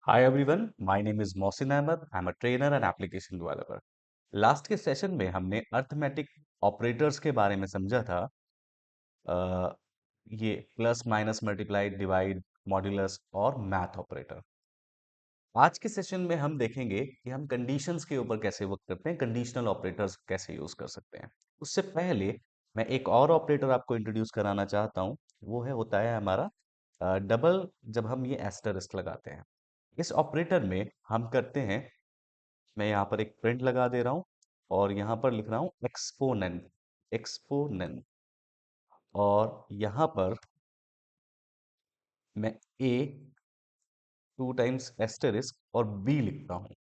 Hi everyone, my name is Mohsin Ahmed. I'm a trainer and application developer. Last के session में हमने arithmetic operators के बारे में समझा था। अ, ये plus minus multiply divide modulus और मैथ ऑपरेटर। आज के सेशन में हम देखेंगे कि हम कंडीशंस के ऊपर कैसे वर्क करते हैं, कंडीशनल ऑपरेटर्स कैसे यूज कर सकते हैं। उससे पहले मैं एक और ऑपरेटर आपको इंट्रोड्यूस कराना चाहता हूँ। वो है होता है हमारा डबल, जब हम ये एस्टरिस्क लगाते हैं। इस ऑपरेटर में हम करते हैं, मैं यहाँ पर एक प्रिंट लगा दे रहा हूँ और यहाँ पर लिख रहा हूँ एक्सपोनेंट, एक्सपोनेंट। और यहाँ पर मैं ए 2 टाइम्स एस्टेरिस्क और बी लिखता हूँ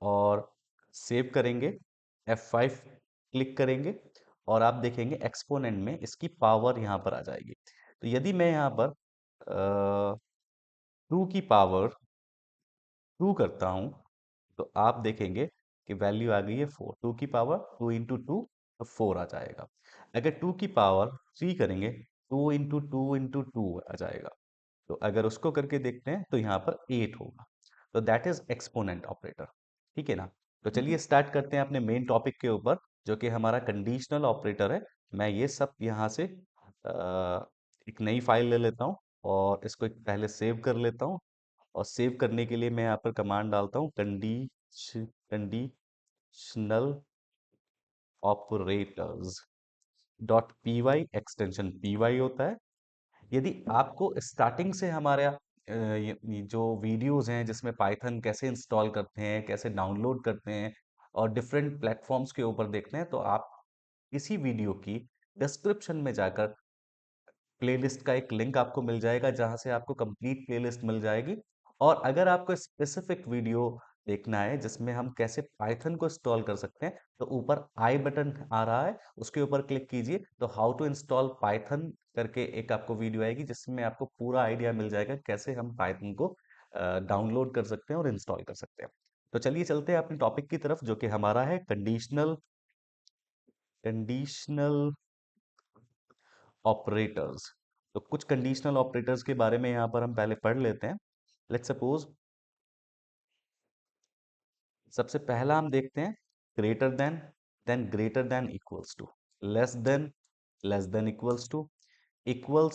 और सेव करेंगे। F5 क्लिक करेंगे और आप देखेंगे एक्सपोनेंट में इसकी पावर यहाँ पर आ जाएगी। तो यदि मैं यहाँ पर 2 करता हूँ तो आप देखेंगे कि वैल्यू आ गई है 4। 2 इंटू टू तो 4 आ जाएगा। अगर 2 करेंगे, 2 इंटू टू आ जाएगा। तो अगर उसको करके देखते हैं तो यहाँ पर 8 होगा। तो दैट इज एक्सपोनेंट ऑपरेटर। ठीक है ना। तो चलिए स्टार्ट करते हैं अपने मेन टॉपिक के ऊपर, जो कि हमारा कंडीशनल ऑपरेटर है। मैं ये सब यहाँ से एक नई फाइल ले लेता हूँ और इसको एक पहले सेव कर लेता हूँ। और सेव करने के लिए मैं यहाँ पर कमांड डालता हूँ conditional operators dot P Y, extension P Y होता है। यदि आपको स्टार्टिंग से हमारे ये जो वीडियोस हैं जिसमें पाइथन कैसे इंस्टॉल करते हैं, कैसे डाउनलोड करते हैं और डिफरेंट प्लेटफॉर्म्स के ऊपर देखते हैं, तो आप इसी वीडियो की डिस्क्रिप्शन में जाकर प्लेलिस्ट का एक लिंक आपको मिल जाएगा, जहां से आपको कंप्लीट प्लेलिस्ट मिल जाएगी। और अगर आपको स्पेसिफिक वीडियो देखना है जिसमें हम कैसे पाइथन को इंस्टॉल कर सकते हैं, तो ऊपर आई बटन आ रहा है, उसके ऊपर क्लिक कीजिए तो हाउ टू इंस्टॉल पाइथन करके एक आपको वीडियो आएगी, जिसमें आपको पूरा आइडिया मिल जाएगा कैसे हम पाइथन को डाउनलोड कर सकते हैं और इंस्टॉल कर सकते हैं। तो चलिए चलते हैं अपने टॉपिक की तरफ, जो कि हमारा है कंडीशनल कंडीशनल ऑपरेटर्स। तो कुछ कंडीशनल ऑपरेटर्स के बारे में यहाँ पर हम पहले पढ़ लेते हैं। लेट्स सपोज, सबसे पहला हम देखते हैं greater than greater than equals to, less than less than equals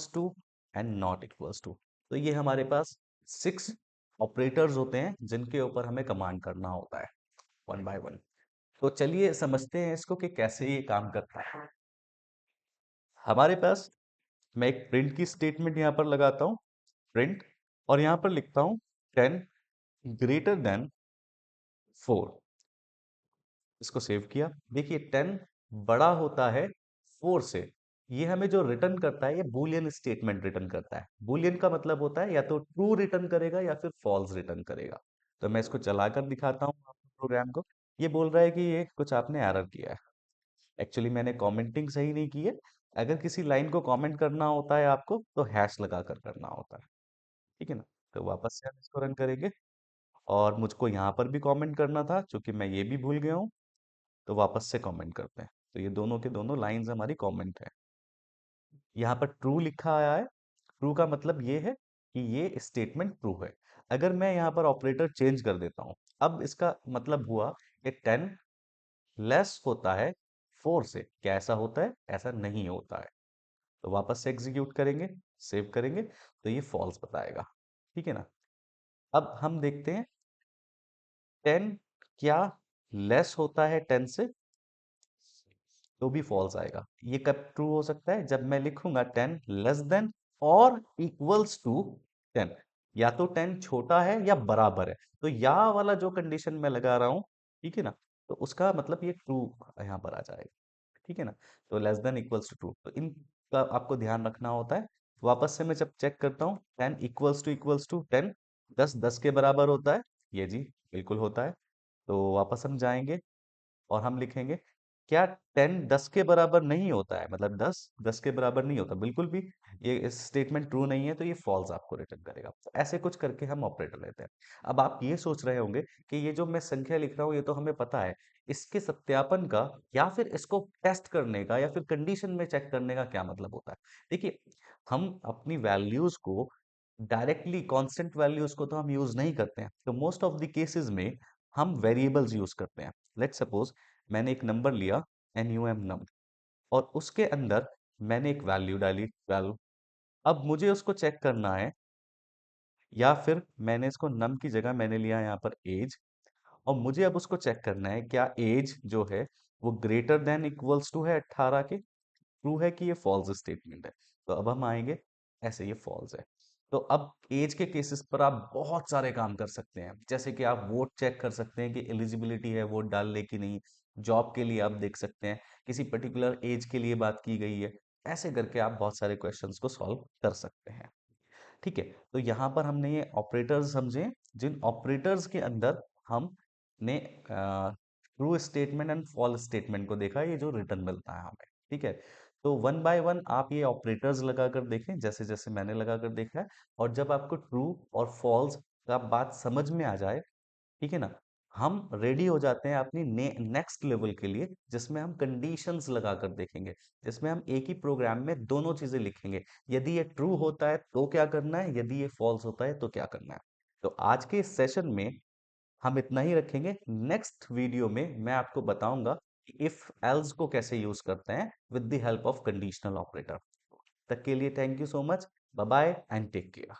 to and not equals to. तो ये हमारे पास 6 ऑपरेटर्स होते हैं जिनके ऊपर हमें कमांड करना होता है वन बाय वन। तो चलिए समझते हैं इसको कि कैसे ये काम करता है। हमारे पास, मैं एक प्रिंट की स्टेटमेंट यहाँ पर लगाता हूँ, प्रिंट, और यहाँ पर लिखता हूँ 10 ग्रेटर देन 4। इसको सेव किया। देखिए 10 बड़ा होता है 4 से। ये हमें जो रिटर्न करता है, ये बूलियन स्टेटमेंट रिटर्न करता है। बूलियन का मतलब होता है या तो ट्रू रिटर्न करेगा या फिर फॉल्स रिटर्न करेगा। तो मैं इसको चलाकर दिखाता हूँ आपको प्रोग्राम को। ये बोल रहा है कि ये कुछ आपने एरर किया है। एक्चुअली मैंने कमेंटिंग सही नहीं की है। अगर किसी लाइन को कमेंट करना होता है आपको, तो हैश लगाकर करना होता है। ठीक है ना। तो वापस से हम इसको रन करेंगे और मुझको यहाँ पर भी कमेंट करना था, क्योंकि मैं ये भी भूल गया हूँ। तो वापस से कमेंट करते हैं। तो ये दोनों के दोनों लाइंस हमारी कमेंट है। यहाँ पर ट्रू लिखा आया है। ट्रू का मतलब ये है कि ये स्टेटमेंट ट्रू है। अगर मैं यहाँ पर ऑपरेटर चेंज कर देता हूँ, अब इसका मतलब हुआ कि 10 लेस होता है 4 से। क्या ऐसा होता है? ऐसा नहीं होता है। तो वापस से एग्जीक्यूट करेंगे, सेव करेंगे, तो ये फॉल्स बताएगा। ठीक है ना। अब हम देखते हैं 10 क्या लेस होता है 10 से, तो भी फॉल्स आएगा। ये कब ट्रू हो सकता है? जब मैं लिखूंगा 10 लेस देन और इक्वल्स टू 10। या तो 10 छोटा है या बराबर है। तो या वाला जो कंडीशन मैं लगा रहा हूं, ठीक है ना, तो उसका मतलब ये ट्रू यहाँ पर आ जाएगा। ठीक है ना। तो less than equals to true, तो इनका आपको ध्यान रखना होता है। वापस से मैं जब चेक करता हूँ, 10 इक्वल्स टू 10, 10 10 के बराबर होता है। ये जी बिल्कुल होता है। तो वापस हम जाएंगे और हम लिखेंगे, क्या 10 10 के बराबर नहीं होता है? मतलब 10 10 के बराबर नहीं होता बिल्कुल भी। ये स्टेटमेंट ट्रू नहीं है, तो ये फॉल्स आपको रिटर्न करेगा। तो ऐसे कुछ करके हम ऑपरेटर लेते हैं। अब आप ये सोच रहे होंगे कि ये जो मैं संख्या लिख रहा हूँ, ये तो हमें पता है, इसके सत्यापन का या फिर इसको टेस्ट करने का या फिर कंडीशन में चेक करने का क्या मतलब होता है? देखिए, हम अपनी वैल्यूज को डायरेक्टली कांस्टेंट वैल्यूज को तो हम यूज नहीं करते हैं, तो मोस्ट ऑफ द केसेस में हम वेरिएबल्स यूज करते हैं। लेट्स सपोज मैंने एक नंबर लिया num और उसके अंदर मैंने एक वैल्यू डाली 12। अब मुझे उसको चेक करना है, या फिर मैंने इसको नम की जगह मैंने लिया यहाँ पर एज, और मुझे अब उसको चेक करना है क्या एज जो है वो ग्रेटर देन इक्वल्स टू है 18 के, ट्रू है कि ये फॉल्स स्टेटमेंट है। तो अब हम आएंगे, ऐसे ये फॉल्स है। तो अब एज के केसेस पर आप बहुत सारे काम कर सकते हैं, जैसे कि आप वोट चेक कर सकते हैं कि एलिजिबिलिटी है वोट डालने की नहीं, जॉब के लिए आप देख सकते हैं, किसी पर्टिकुलर एज के लिए बात की गई है। ऐसे करके आप बहुत सारे क्वेश्चंस को सॉल्व कर सकते हैं। ठीक है, तो यहाँ पर हमने ये ऑपरेटर्स समझे, जिन ऑपरेटर्स के अंदर हमने true statement and false statement को देखा, ये जो रिटर्न मिलता है हमें। ठीक है, तो वन बाय वन आप ये ऑपरेटर्स लगाकर देखें, जैसे जैसे मैंने लगाकर देखा है, और जब आपको ट्रू और फॉल्स का बात समझ में आ जाए, ठीक है ना, हम रेडी हो जाते हैं अपनी नेक्स्ट लेवल के लिए, जिसमें हम कंडीशंस लगाकर देखेंगे, जिसमें हम एक ही प्रोग्राम में दोनों चीजें लिखेंगे। यदि ये ट्रू होता है तो क्या करना है, यदि ये फॉल्स होता है तो क्या करना है। तो आज के इस सेशन में हम इतना ही रखेंगे। नेक्स्ट वीडियो में मैं आपको बताऊंगा कि इफ एल्स को कैसे यूज करते हैं with the help of conditional operator. तक के लिए thank you so much, bye bye and take care.